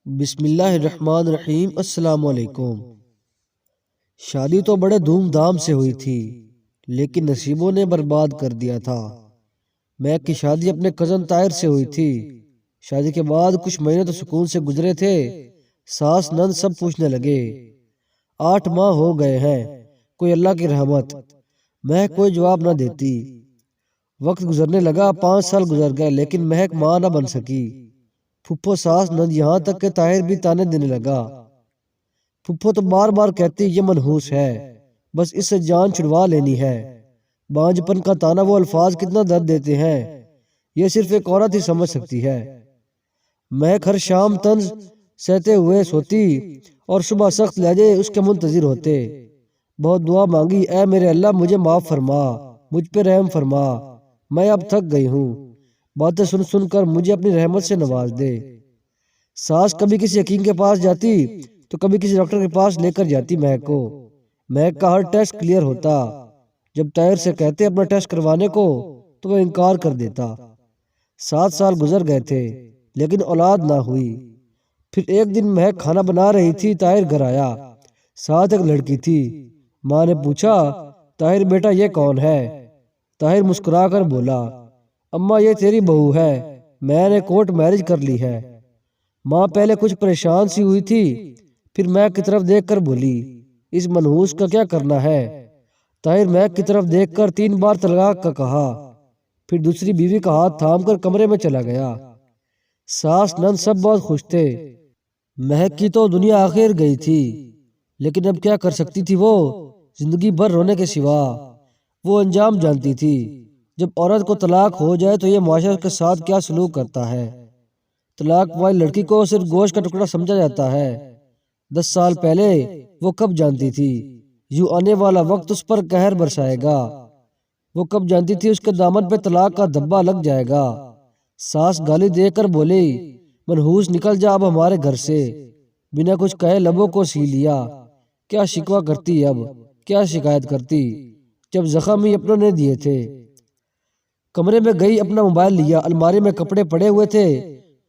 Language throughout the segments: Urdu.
بسم اللہ الرحمن الرحیم۔ السلام علیکم۔ شادی تو بڑے دھوم دھام سے ہوئی تھی، لیکن نصیبوں نے برباد کر دیا تھا۔ مہک کی شادی اپنے کزن طاہر سے ہوئی تھی۔ شادی کے بعد کچھ مہینے تو سکون سے گزرے تھے۔ ساس نند سب پوچھنے لگے 8 ماہ ہو گئے ہیں، کوئی اللہ کی رحمت۔ مہک کوئی جواب نہ دیتی۔ وقت گزرنے لگا، 5 سال گزر گئے، لیکن مہک ماں نہ بن سکی۔ پھپھو ساس نند یہاں تک کہ طاہر بھی تانے دینے لگا۔ پھپھو تو بار بار کہتی یہ منحوس ہے، بس اس سے جان چھڑوا لینی ہے۔ بانجھ پن کا تانا وہ الفاظ کتنا درد دیتے ہیں، یہ صرف ایک عورت ہی سمجھ سکتی ہے۔ مہک ہر شام طنز سہتے ہوئے سوتی اور صبح سخت لہجے اس کے منتظر ہوتے۔ بہت دعا مانگی، اے میرے اللہ مجھے معاف فرما، مجھ پہ رحم فرما، میں اب تھک گئی ہوں، باتیں سن سن کر مجھے اپنی رحمت سے نواز دے۔ ساس کبھی کسی حکیم کے پاس جاتی تو کبھی کسی ڈاکٹر کے پاس لے کر جاتی مہک کو۔ مہک کا ہر ٹیسٹ کلیئر ہوتا۔ جب طاہر سے کہتے اپنا ٹیسٹ کروانے کو تو وہ انکار کر دیتا۔ 7 سال گزر گئے تھے، لیکن اولاد نہ ہوئی۔ پھر ایک دن مہک کھانا بنا رہی تھی، طاہر گھر آیا، ساتھ ایک لڑکی تھی۔ ماں نے پوچھا طاہر بیٹا یہ کون ہے؟ طاہر مسکرا کر بولا اماں یہ تیری بہو ہے، میں نے کورٹ میرج کر لی ہے۔ ماں پہلے کچھ پریشان سی ہوئی تھی، پھر مہک کی طرف دیکھ کر بولی اس منحوس کا کیا کرنا ہے؟ طاہر مہک کی طرف دیکھ کر 3 بار طلاق کا کہا، پھر دوسری بیوی کا ہاتھ تھام کر کمرے میں چلا گیا۔ ساس نند سب بہت خوش تھے۔ مہک کی تو دنیا آخر گئی تھی، لیکن اب کیا کر سکتی تھی وہ؟ زندگی بھر رونے کے سوا۔ وہ انجام جانتی تھی، جب عورت کو طلاق ہو جائے تو یہ معاشرہ کے ساتھ کیا سلوک کرتا ہے۔ طلاق والی لڑکی کو صرف گوشت کا ٹکڑا سمجھا جاتا ہے۔ 10 سال پہلے وہ کب جانتی تھی یوں آنے والا وقت اس پر قہر برسائے گا؟ وہ کب جانتی تھی اس کے دامن پہ طلاق کا دھبا لگ جائے گا؟ ساس گالی دے کر بولی منحوس نکل جا اب ہمارے گھر سے۔ بنا کچھ کہے لبوں کو سی لیا۔ کیا شکوہ کرتی اب، کیا شکایت کرتی، جب زخم ہی اپنوں نے دیے تھے۔ کمرے میں گئی، اپنا موبائل لیا، الماری میں کپڑے پڑے ہوئے تھے،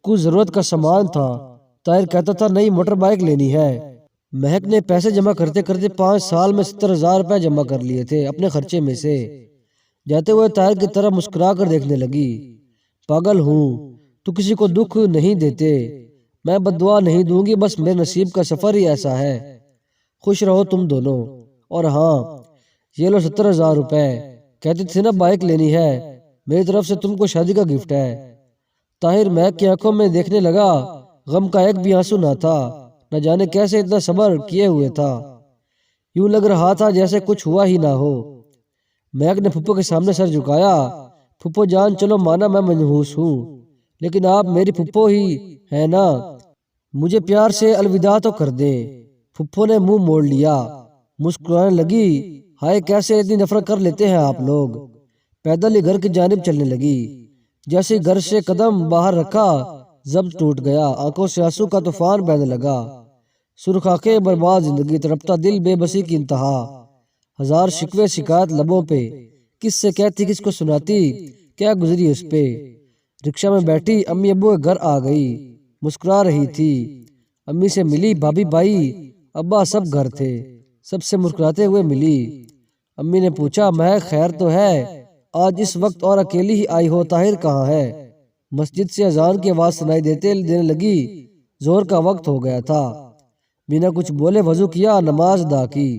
کچھ ضرورت کا سامان تھا۔ طاہر کہتا تھا نئی موٹر بائیک لینی ہے۔ مہک نے پیسے جمع کرتے کرتے 5 سال میں 70,000 روپے جمع کر لیے تھے اپنے خرچے میں سے۔ جاتے ہوئے طاہر کی طرف مسکرا کر دیکھنے لگی، پاگل ہوں تو کسی کو دکھ نہیں دیتے، میں بد دعا نہیں دوں گی، بس میرے نصیب کا سفر ہی ایسا ہے۔ خوش رہو تم دونوں، اور ہاں یہ لو 70,000 روپے، کہتی تھی نا بائیک لینی ہے، میری طرف سے تم کو شادی کا گفٹ ہے۔ طاہر مہک کی آنکھوں میں دیکھنے لگا، غم کا ایک بھی آنسو نہ تھا، نہ جانے کیسے اتنا صبر کیے ہوئے تھا، یوں لگ رہا تھا جیسے کچھ ہوا ہی نہ ہو۔ مہک نے پھپھو کے سامنے سر جھکایا، پھپھو جان چلو مانا میں منحوس ہوں، لیکن آپ میری پھپھو ہی ہیں نا، مجھے پیار سے الوداع تو کر دیں۔ پھپھو نے منہ موڑ لیا، مسکرانے لگی، ہائے کیسے اتنی نفرت کر لیتے ہیں آپ لوگ۔ پیدل ہی گھر کی جانب چلنے لگی۔ جیسے گھر سے قدم باہر رکھا ضبط ٹوٹ گیا، آنکھوں سے آنسو کا طوفان بہنے لگا۔ سرخ آنکھیں، برباد زندگی، تڑپتا دل، بے بسی کی انتہا، ہزار شکوے شکایت لبوں پہ، کس سے کہتی کس کو سناتی، کیا گزری اس پہ۔ رکشہ میں بیٹھی امی ابو کے گھر آ گئی، مسکرا رہی تھی، امی سے ملی، بھابھی بھائی ابا سب گھر تھے، سب سے مسکراتے ہوئے ملی۔ امی نے پوچھا مہک خیر تو ہے؟ آج اس وقت اور اکیلی ہی آئی ہو، طاہر کہاں ہے؟ مسجد سے اذان کی آواز سنائی دینے لگی، زور کا وقت ہو گیا تھا۔ بنا کچھ بولے وضو کیا، نماز ادا کی۔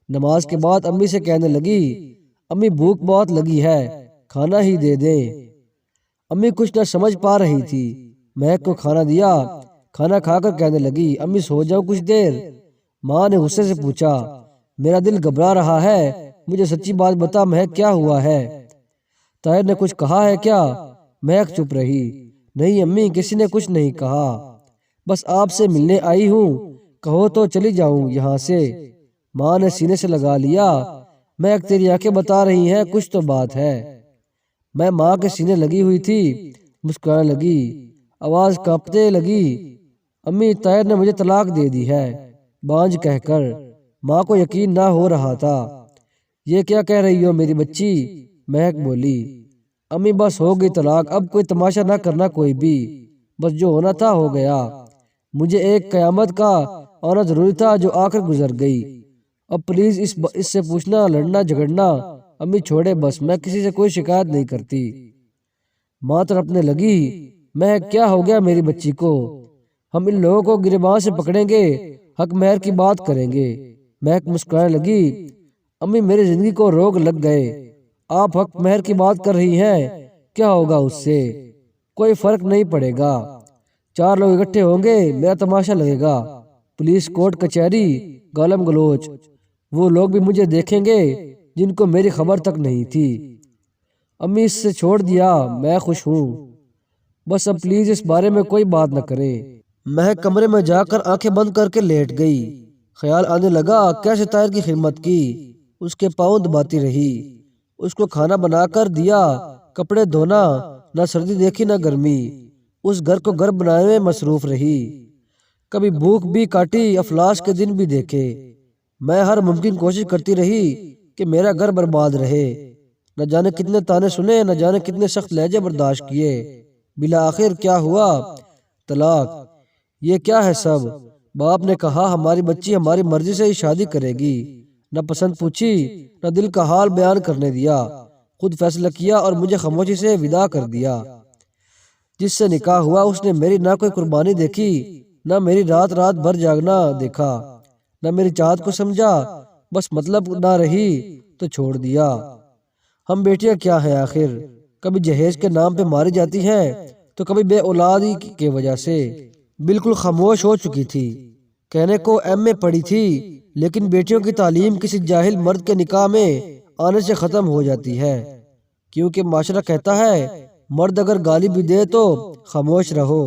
نماز کے بعد امی سے کہنے لگی امی بھوک بہت لگی ہے، کھانا ہی دے دیں۔ امی کچھ نہ سمجھ پا رہی تھی۔ مہک کو کھانا دیا، کھانا کھا کر کہنے لگی امی سو جاؤ کچھ دیر۔ ماں نے غصے سے پوچھا میرا دل گھبرا رہا ہے، مجھے سچی بات بتا مہک کیا ہوا ہے؟ طاہر نے کچھ کہا ہے کیا؟ مہک چپ رہی۔ نہیں امی کسی نے کچھ نہیں کہا، بس آپ سے ملنے آئی ہوں، کہو تو چلی جاؤں یہاں سے۔ ماں نے سینے سے لگا لیا، مہک تیری آنکھیں بتا رہی ہیں کچھ تو بات ہے۔ میں ماں کے سینے لگی ہوئی تھی، مسکرانے لگی، آواز کانپنے لگی، امی طاہر نے مجھے طلاق دے دی ہے، بانجھ کہہ کر۔ ماں کو یقین نہ ہو رہا تھا۔ یہ کیا کہہ رہی ہو میری بچی؟ مہک بولی امی بس ہو گئی طلاق، اب کوئی تماشا نہ کرنا کوئی بھی، بس جو ہونا تھا ہو گیا، مجھے ایک قیامت کا آنا ضروری تھا جو آ کر گزر گئی۔ اب پلیز اس سے پوچھنا، لڑنا جھگڑنا امی چھوڑے بس، میں کسی سے کوئی شکایت نہیں کرتی۔ ماں تڑپنے لگی، میں کیا ہو گیا میری بچی کو؟ ہم ان لوگوں کو گریباں سے پکڑیں گے، حق مہر کی بات کریں گے۔ مہک مسکرانے لگی، امی میری زندگی کو روگ لگ گئے، آپ حق مہر کی بات کر رہی ہیں، کیا ہوگا اس سے؟ کوئی فرق نہیں پڑے گا، 4 لوگ اکٹھے ہوں گے، میرا تماشا لگے گا، پولیس کورٹ کچہری گالم گلوچ، وہ لوگ بھی مجھے دیکھیں گے جن کو میری خبر تک نہیں تھی۔ امی اس سے چھوڑ دیا، میں خوش ہوں، بس اب پلیز اس بارے میں کوئی بات نہ کریں۔ مہک کمرے میں جا کر آنکھیں بند کر کے لیٹ گئی۔ خیال آنے لگا کیسے طاہر کی خدمت کی، اس کے پاؤں دباتی رہی، اس کو کھانا بنا کر دیا، کپڑے دھونا، نہ سردی دیکھی نہ گرمی، اس گھر کو گھر بنانے میں مصروف رہی۔ کبھی بھوک بھی کاٹی، افلاس کے دن بھی دیکھے۔ میں ہر ممکن کوشش کرتی رہی کہ میرا گھر برباد رہے، نہ جانے کتنے تانے سنے، نہ جانے کتنے سخت لہجے برداشت کیے، بالآخر کیا ہوا؟ طلاق۔ یہ کیا ہے سب؟ باپ نے کہا ہماری بچی ہماری مرضی سے ہی شادی کرے گی، نہ پسند پوچھی، نہ دل کا حال بیان کرنے دیا، خود فیصلہ کیا اور مجھے خاموشی سے وداع کر دیا۔ جس سے نکاح ہوا اس نے میری نہ کوئی قربانی دیکھی، نہ میری رات رات بھر جاگنا دیکھا، نہ میری چاہت کو سمجھا، بس مطلب نہ رہی تو چھوڑ دیا۔ ہم بیٹیاں کیا ہیں آخر؟ کبھی جہیز کے نام پہ ماری جاتی ہیں تو کبھی بے اولادی کی وجہ سے۔ بالکل خاموش ہو چکی تھی، کہنے کو ایم اے پڑھی تھی، لیکن بیٹیوں کی تعلیم کسی جاہل مرد کے نکاح میں آنے سے ختم ہو جاتی ہے، کیونکہ معاشرہ کہتا ہے مرد اگر گالی بھی دے تو خاموش رہو،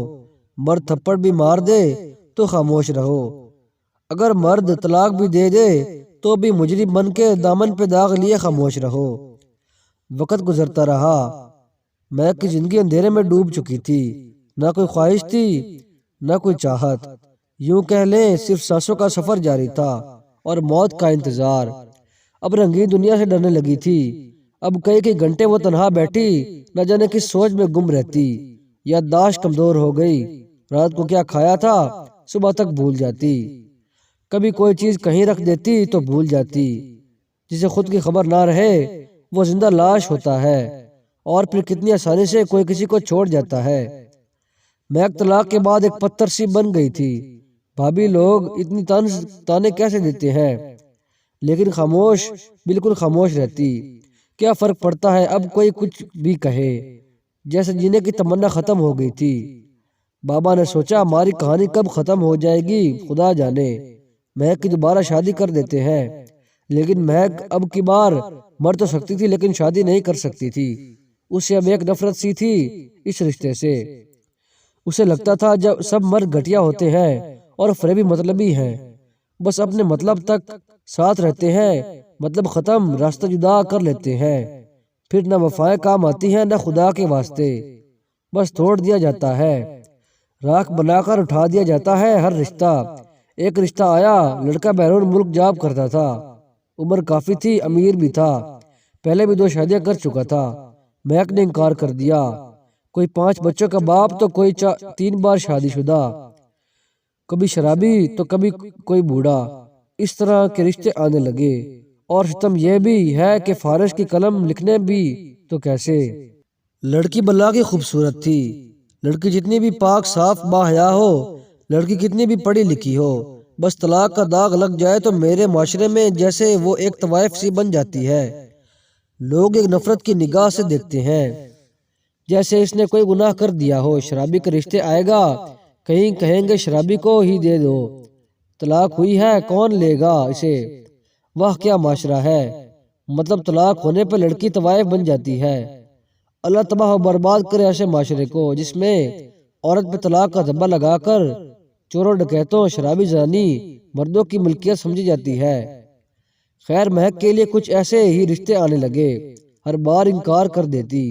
مرد تھپڑ بھی مار دے تو خاموش رہو، اگر مرد طلاق بھی دے دے تو بھی مجرم بن کے دامن پہ داغ لیے خاموش رہو۔ وقت گزرتا رہا، میں کی زندگی اندھیرے میں ڈوب چکی تھی، نہ کوئی خواہش تھی نہ کوئی چاہت، یوں کہہ لیں صرف سانسوں کا سفر جاری تھا اور موت کا انتظار۔ اب رنگین دنیا سے ڈرنے لگی تھی، اب کئی گھنٹے وہ تنہا بیٹھی نہ جانے کس سوچ میں گم رہتی، یادداشت کمزور ہو گئی، رات کو کیا کھایا تھا صبح تک بھول جاتی، کبھی کوئی چیز کہیں رکھ دیتی تو بھول جاتی، جسے خود کی خبر نہ رہے وہ زندہ لاش ہوتا ہے، اور پھر کتنی آسانی سے کوئی کسی کو چھوڑ جاتا ہے۔ مہک طلاق کے بعد ایک پتھر سی بن گئی تھی، بھابھی لوگ اتنی تانے کیسے دیتے ہیں، لیکن خاموش، بالکل خاموش رہتی، کیا فرق پڑتا ہے اب کوئی کچھ بھی کہے، جیسے جینے کی تمنا ختم ہو گئی تھی۔ بابا نے سوچا ہماری کہانی کب ختم ہو جائے گی خدا جانے، مہک کی دوبارہ شادی کر دیتے ہیں، لیکن مہک اب کی بار مر تو سکتی تھی لیکن شادی نہیں کر سکتی تھی، اسے اب ایک نفرت سی تھی اس رشتے سے۔ اسے لگتا تھا جب سب مرد گھٹیا ہوتے ہیں اور فریبی مطلبی ہیں، بس اپنے مطلب تک ساتھ رہتے ہیں، مطلب ختم راستہ جدا کر لیتے ہیں، پھر نہ وفائیں کام آتی ہیں نہ خدا کے واسطے، بس توڑ دیا جاتا ہے، راکھ بنا کر اٹھا دیا جاتا ہے ہر رشتہ۔ ایک رشتہ آیا، لڑکا بیرون ملک جاب کرتا تھا، عمر کافی تھی، امیر بھی تھا، پہلے بھی 2 شادیاں کر چکا تھا، مہک نے انکار کر دیا، کوئی 5 بچوں کا باپ تو کوئی 3 بار شادی شدہ، کبھی شرابی تو کبھی کوئی بوڑھا، اس طرح کے رشتے آنے لگے، اور ستم یہ بھی ہے کہ فارش کی قلم لکھنے بھی تو کیسے۔ لڑکی بلا کی خوبصورت تھی، لڑکی جتنی بھی پاک صاف باحیا ہو، لڑکی کتنی بھی پڑھی لکھی ہو، بس طلاق کا داغ لگ جائے تو میرے معاشرے میں جیسے وہ ایک طوائف سی بن جاتی ہے، لوگ ایک نفرت کی نگاہ سے دیکھتے ہیں، جیسے اس نے کوئی گناہ کر دیا ہو۔ شرابی کے رشتے آئے گا، کہیں کہیں گے شرابی کو ہی دے دو، طلاق ہوئی ہے کون لے گا اسے، واہ کیا معاشرہ ہے، مطلب طلاق ہونے پہ لڑکی طوائف بن جاتی ہے۔ اللہ تباہ و برباد کرے ایسے معاشرے کو جس میں عورت پہ طلاق کا دھبا لگا کر چوروں ڈکیتوں شرابی زانی مردوں کی ملکیت سمجھی جاتی ہے۔ خیر مہک کے لیے کچھ ایسے ہی رشتے آنے لگے، ہر بار انکار کر دیتی۔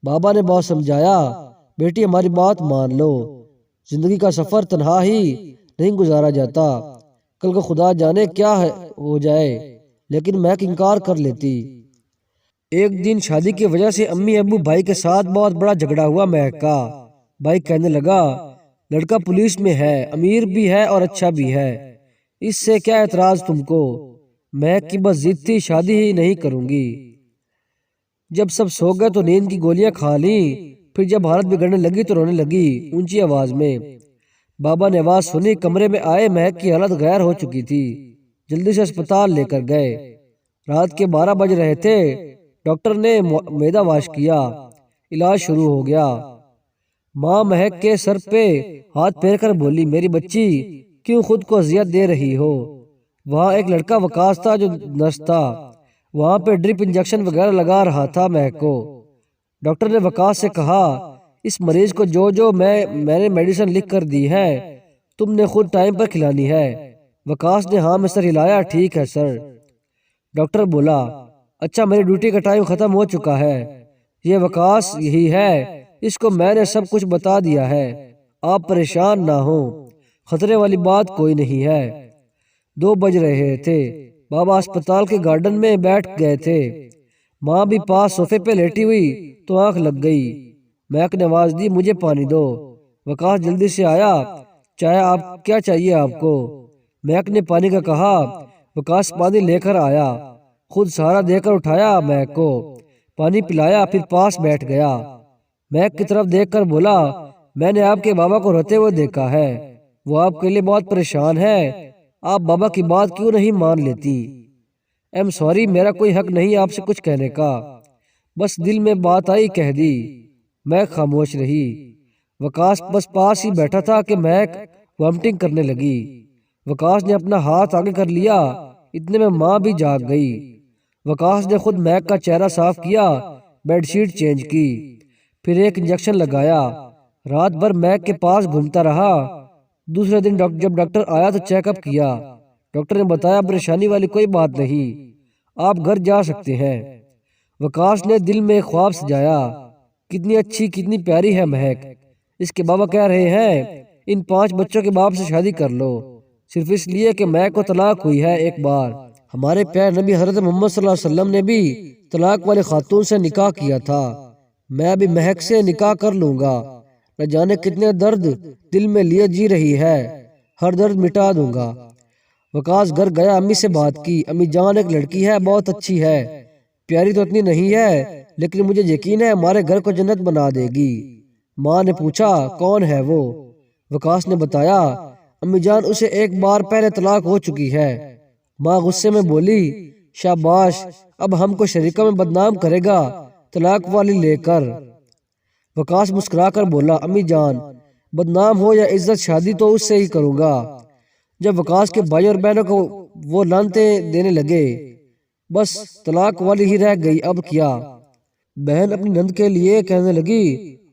بابا نے بہت سمجھایا، بیٹی ہماری بات مان لو، زندگی کا سفر تنہا ہی نہیں گزارا جاتا، کل کو خدا جانے کیا ہو جائے، لیکن مہک انکار کر لیتی۔ ایک دن شادی کی وجہ سے امی ابو بھائی کے ساتھ بہت بڑا جھگڑا ہوا مہک کا۔ بھائی کہنے لگا لڑکا پولیس میں ہے، امیر بھی ہے اور اچھا بھی ہے، اس سے کیا اعتراض تم کو؟ مہک کی بس ضد تھی، شادی ہی نہیں کروں گی۔ جب سب سو گئے تو نیند کی گولیاں کھا لیں، پھر جب حالت بگڑنے لگی تو رونے لگی اونچی آواز میں۔ بابا نے آواز سنی، کمرے میں آئے، مہک کی حالت غیر ہو چکی تھی، جلدی سے اسپتال لے کر گئے۔ رات کے 12 بج رہے تھے، ڈاکٹر نے معدہ واش کیا، علاج شروع ہو گیا۔ ماں مہک کے سر پہ ہاتھ پھیر کر بولی، میری بچی کیوں خود کو اذیت دے رہی ہو؟ وہاں ایک لڑکا وقاص تھا جو نرس تھا، وہاں پہ ڈرپ انجیکشن وغیرہ لگا رہا تھا مہک کو۔ ڈاکٹر نے وقاص سے کہا، اس مریض کو جو میں نے میڈیسن لکھ کر دی ہے تم نے خود ٹائم پر کھلانی ہے۔ وقاص نے ہاں میں سر ہلایا، ٹھیک ہے سر۔ ڈاکٹر بولا، اچھا میری ڈیوٹی کا ٹائم ختم ہو چکا ہے، یہ وقاص یہی ہے، اس کو میں نے سب کچھ بتا دیا ہے، آپ پریشان نہ ہوں، خطرے والی بات کوئی نہیں ہے۔ 2 بج رہے تھے، بابا اسپتال کے گارڈن میں بیٹھ گئے تھے، ماں بھی پاس صوفے پہ لیٹی ہوئی تو آنکھ لگ گئی۔ مہک نے آواز دی، مجھے پانی دو۔ وقاص جلدی سے آیا، چائے آپ کیا چاہیے آپ کو؟ مہک نے پانی کا کہا۔ وقاص پانی لے کر آیا، خود سہارا دے کر اٹھایا مہک کو، پانی پلایا، پھر پاس بیٹھ گیا۔ مہک کی طرف دیکھ کر بولا، میں نے آپ کے بابا کو روتے ہوئے دیکھا ہے، وہ آپ کے لیے بہت پریشان ہے، آپ بابا کی بات کیوں نہیں مان لیتی؟ ایم سوری، میرا کوئی حق نہیں آپ سے کچھ کہنے کا، بس دل میں بات آئی کہہ دی۔ مہک خاموش رہی۔ وقاص بس پاس ہی بیٹھا تھا کہ مہک وامٹنگ کرنے لگی۔ وقاص نے اپنا ہاتھ آگے کر لیا، اتنے میں ماں بھی جاگ گئی۔ وقاص نے خود مہک کا چہرہ صاف کیا، بیڈ شیٹ چینج کی، پھر ایک انجیکشن لگایا۔ رات بھر مہک کے پاس گھومتا رہا۔ دوسرے دن جب ڈاکٹر آیا تو چیک اپ کیا، ڈاکٹر نے بتایا پریشانی والی کوئی بات نہیں، آپ گھر جا سکتے ہیں۔ وقاص نے دل میں ایک خواب سجایا، کتنی اچھی کتنی پیاری ہے مہک، اس کے بابا کہہ رہے ہیں ان 5 بچوں کے باپ سے شادی کر لو، صرف اس لیے کہ مہک کو طلاق ہوئی ہے ایک بار۔ ہمارے پیارے نبی حضرت محمد صلی اللہ علیہ وسلم نے بھی طلاق والے خاتون سے نکاح کیا تھا، میں بھی مہک سے نکاح کر لوں گا، نہ جانے کتنے درد دل میں لیے جی رہی ہے، ہر درد مٹا دوں گا۔ وقاص گھر گیا، امی سے بات کی، امی جان ایک لڑکی ہے، بہت اچھی ہے، پیاری تو اتنی نہیں ہے لیکن مجھے یقین ہے ہمارے گھر کو جنت بنا دے گی۔ ماں نے پوچھا کون ہے وہ؟ وقاص نے بتایا، امی جان اسے ایک بار پہلے طلاق ہو چکی ہے۔ ماں غصے میں بولی، شاباش، اب ہم کو شریکہ میں بدنام کرے گا طلاق والی لے کر۔ وقاص مسکرا کر بولا، امی جان بدنام ہو یا عزت، شادی تو اس سے ہی کروں گا۔ جب وقاص کے بھائی اور بہنوں کو وہ لعنتیں دینے لگے، بس طلاق والی ہی رہ گئی، اب کیا؟ بہن اپنی نند کے لیے کہنے لگی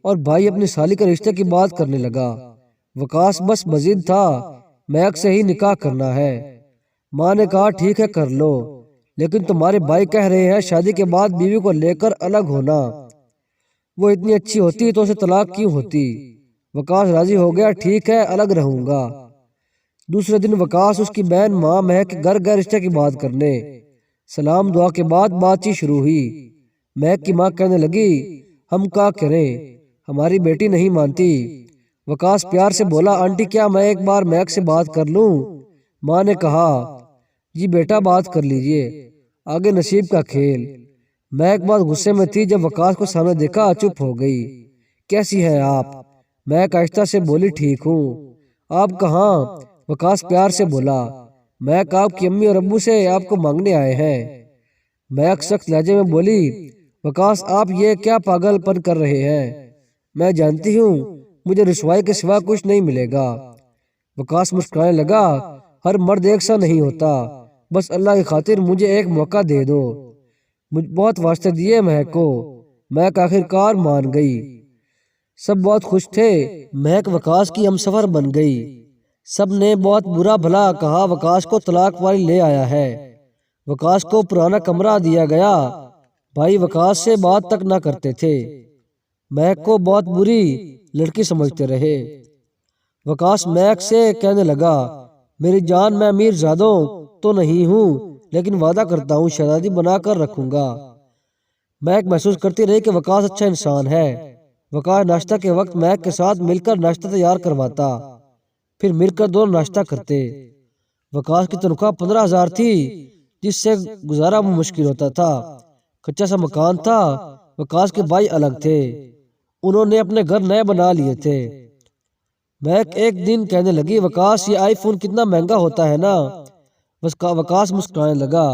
اور بھائی اپنی سالی کے رشتے کی بات کرنے لگا۔ وقاص بس مزید تھا، مہک سے ہی نکاح کرنا ہے۔ ماں نے کہا ٹھیک ہے کر لو، لیکن تمہارے بھائی کہہ رہے ہیں شادی کے بعد بیوی کو لے کر الگ ہونا، وہ اتنی اچھی ہوتی تو اسے طلاق کیوں ہوتی؟ وقاص راضی ہو گیا، ٹھیک ہے الگ رہوں گا۔ دوسرے دن وقاص اس کی بہن ماں مہک کے گھر گئے رشتے کی بات کرنے، سلام دعا کے بعد بات چیت شروع ہوئی۔ مہک کی ماں کہنے لگی، ہم کیا کریں، ہماری بیٹی نہیں مانتی۔ وقاص پیار سے بولا، آنٹی کیا میں ایک بار مہک سے بات کر لوں؟ ماں نے کہا، جی بیٹا بات کر لیجئے، آگے نصیب کا کھیل۔ مہک بہت غصے میں تھی، جب وقاص کو سامنے دیکھا چپ ہو گئی۔ کیسی ہے آپ؟ مہک آہستہ سے بولی، ٹھیک ہوں، آپ کہاں؟ وقاص پیار سے بولا، مہک آپ کی امی اور ابو سے آپ کو مانگنے آئے ہیں۔ مہک سخت لہجے میں بولی، وقاص آپ یہ کیا پاگل پن کر رہے ہیں، میں جانتی ہوں مجھے رسوائی کے سوا کچھ نہیں ملے گا۔ وقاص مسکرانے لگا، ہر مرد ایک سا نہیں ہوتا، بس اللہ کی خاطر مجھے ایک موقع دے دو۔ بہت واسطے دیے مہک کو، مہک آخر کار مان گئی۔ سب بہت خوش تھے، مہک وقاص کی ہمسفر بن گئی۔ سب نے بہت برا بھلا کہا وقاص کو طلاق والی لے آیا ہے۔ وقاص کو پرانا کمرہ دیا گیا، بھائی وقاص سے بات تک نہ کرتے تھے، مہک کو بہت بری لڑکی سمجھتے رہے۔ وقاص مہک سے کہنے لگا، میری جان میں امیر زادوں تو نہیں ہوں، لیکن وعدہ کرتا ہوں شہزادی بنا کر رکھوں گا۔ مہک محسوس کرتی رہی کہ وقاص اچھا انسان ہے، وقاص ناشتہ کے وقت مہک کے ساتھ مل کر ناشتہ تیار کرواتا، پھر مل کر دونوں ناشتہ کرتے۔ وقاص کی تنخواہ 15,000 تھی، جس سے گزارا مشکل ہوتا تھا۔ کچا سا مکان تھا، وقاص کے بھائی الگ تھے، انہوں نے اپنے گھر نئے بنا لیے تھے۔ مہک ایک دن کہنے لگی، وقاص یہ آئی فون کتنا مہنگا ہوتا ہے نا؟ وقاص مسکرانے لگا،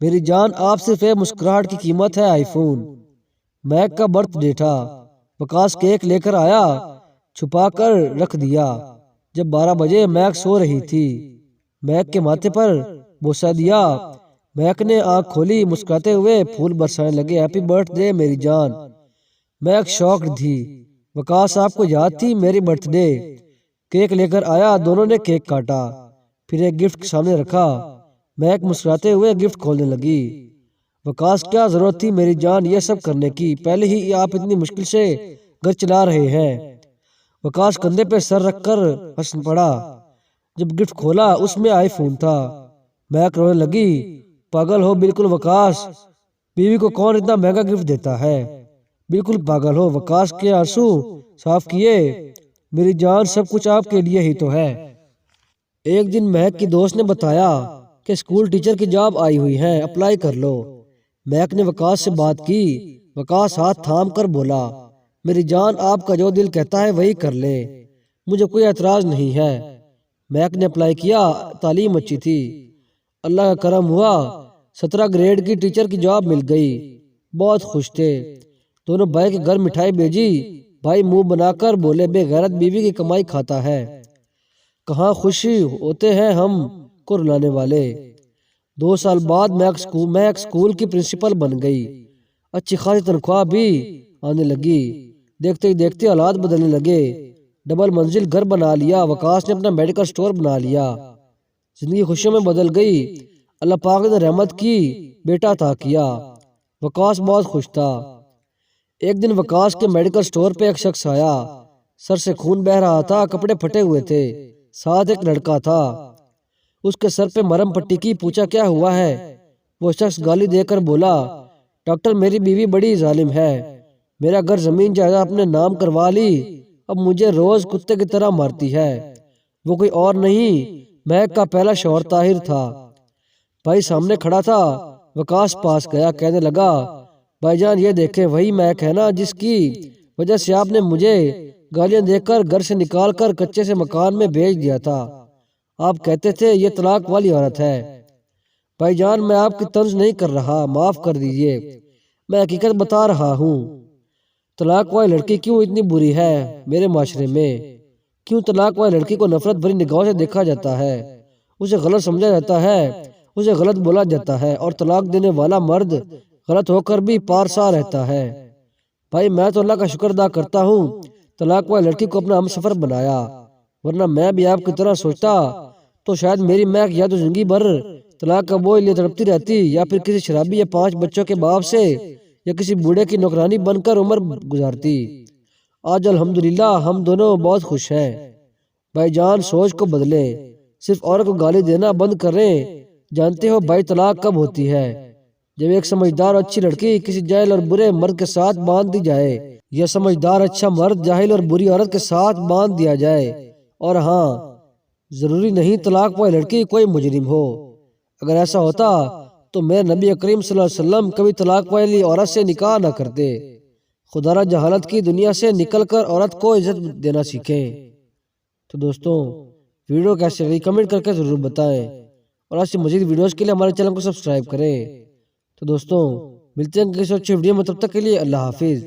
میری جان آپ صرف ایک مسکراہٹ کی قیمت ہے آئی فون۔ مہک کا برتھ ڈے تھا، وقاص کیک لے کر آیا، چھپا کر رکھ دیا۔ جب 12 بجے مہک سو رہی تھی، مہک کے ماتھے پر بوسہ دیا۔ مہک نے آنکھ کھولی، مسکراتے ہوئے پھول برسانے لگے، ہیپی برتھ ڈے میری جان۔ مہک شاکڈ تھی، وقاص آپ کو یاد تھی میری برتھ ڈے؟ کیک لے کر آیا، دونوں نے کیک کاٹا، پھر ایک گفٹ سامنے رکھا۔ مہک مسکراتے ہوئے گفٹ کھولنے لگی۔ وقاص کیا ضرورت تھی میری جان یہ سب کرنے کی؟ پہلے ہی آپ اتنی مشکل سے گھر چلا رہے ہیں۔ وقاص کندھے پہ سر رکھ کر ہنس پڑا۔ جب گفٹ کھولا اس میں آئی فون تھا۔ مہک رونے لگی، پاگل ہو بالکل وقاص، بیوی کو کون اتنا مہنگا گفٹ دیتا ہے؟ بالکل پاگل ہو۔ وقاص کے آنسو صاف کیے، میری جان سب کچھ آپ کے لیے ہی تو ہے۔ ایک دن مہک کی دوست نے بتایا کہ اسکول ٹیچر کی جاب آئی ہوئی ہے، اپلائی کر لو۔ مہک نے وقاص سے بات کی۔ وقاص ہاتھ تھام کر بولا، میری جان آپ کا جو دل کہتا ہے وہی کر لیں، مجھے کوئی اعتراض نہیں ہے۔ مہک نے اپلائی کیا، تعلیم اچھی تھی، اللہ کا کرم ہوا، 17 گریڈ کی ٹیچر کی جاب مل گئی، بہت خوش تھے۔ دونوں بھائی کے گھر مٹھائی بھیجی، بھائی منہ بنا کر بولے، بے غیرت بیوی کی کمائی کھاتا ہے، کہاں خوشی ہوتے ہیں ہم کو رلانے والے۔ 2 سال بعد مہک اسکول کی پرنسپل بن گئی، اچھی خاصی تنخواہ بھی آنے لگی۔ دیکھتے ہی دیکھتے حالات بدلنے لگے، ڈبل منزل گھر بنا لیا، وقاص نے اپنا میڈیکل سٹور بنا لیا، زندگی خوشیوں میں بدل گئی۔ اللہ پاک نے رحمت کی، بیٹا عطا کیا، وقاص بہت خوش تھا۔ ایک دن وقاص کے میڈیکل سٹور پہ ایک شخص آیا، سر سے خون بہہ رہا تھا، کپڑے پھٹے ہوئے تھے، ساتھ ایک لڑکا تھا، اس کے سر پہ مرہم پٹی کی۔ پوچھا کیا ہوا ہے؟ وہ شخص گالی دے کر بولا، ڈاکٹر میری بیوی بڑی ظالم ہے، میرا گھر زمین جائیداد اپنے نام کروا لی، اب مجھے روز کتے کی طرح مارتی ہے۔ وہ کوئی اور نہیں، مہک کا پہلا شوہر طاہر تھا۔ بھائی سامنے کھڑا تھا، وقاص پاس گیا، کہنے لگا، بھائی جان یہ دیکھیں وہی مہک ہے نا جس کی وجہ سے آپ نے مجھے گالیاں دے کر گھر سے نکال کر کچے سے مکان میں بھیج دیا تھا، آپ کہتے تھے یہ طلاق والی عورت ہے۔ بھائی جان میں آپ کی طنز نہیں کر رہا، معاف کر دیجئے، میں حقیقت بتا رہا ہوں۔ طلاق والی لڑکی کیوں اتنی بری ہے میرے معاشرے میں؟ کیوں طلاق والی لڑکی کو نفرت بھری نگاہوں سے دیکھا جاتا ہے، اسے غلط سمجھا جاتا ہے، اسے غلط بولا جاتا ہے، اور طلاق دینے والا مرد غلط ہو کر بھی پارسا رہتا ہے۔ بھائی میں تو اللہ کا شکر ادا کرتا ہوں طلاق والی لڑکی کو اپنا ہم سفر بنایا، ورنہ میں بھی آپ کی طرح سوچتا تو شاید میری مہک یا تو زندگی بھر طلاق کا بوجھ لیے تڑپتی رہتی، یا پھر کسی شرابی یا 5 بچوں کے باپ سے یا کسی بوڑھے کی نوکرانی بن کر عمر گزارتی۔ آج الحمدللہ ہم دونوں بہت خوش ہیں۔ بھائی جان سوچ کو بدلیں، صرف عورت کو گالی دینا بند کریں۔ جانتے ہو بھائی طلاق کب ہوتی ہے؟ جب ایک سمجھدار اور اچھی لڑکی کسی جاہل اور برے مرد کے ساتھ باندھ دی جائے، یا سمجھدار اچھا مرد جاہل اور بری عورت کے ساتھ باندھ دیا جائے۔ اور ہاں، ضروری نہیں طلاق والی لڑکی کوئی مجرم ہو، اگر ایسا ہوتا تو میرے نبی کریم صلی اللہ علیہ وسلم کبھی طلاق والی عورت سے نکاح نہ کرتے۔ خدا را جہالت کی دنیا سے نکل کر عورت کو عزت دینا سیکھیں۔ تو دوستوں ویڈیو کیسے لگی کمنٹ کر کے ضرور بتائیں، اور ایسی مزید ویڈیوز کے لیے ہمارے چینل کو سبسکرائب کریں۔ تو دوستوں ملتے ہیں کسی اچھی ویڈیو میں، تب تک کے لیے اللہ حافظ۔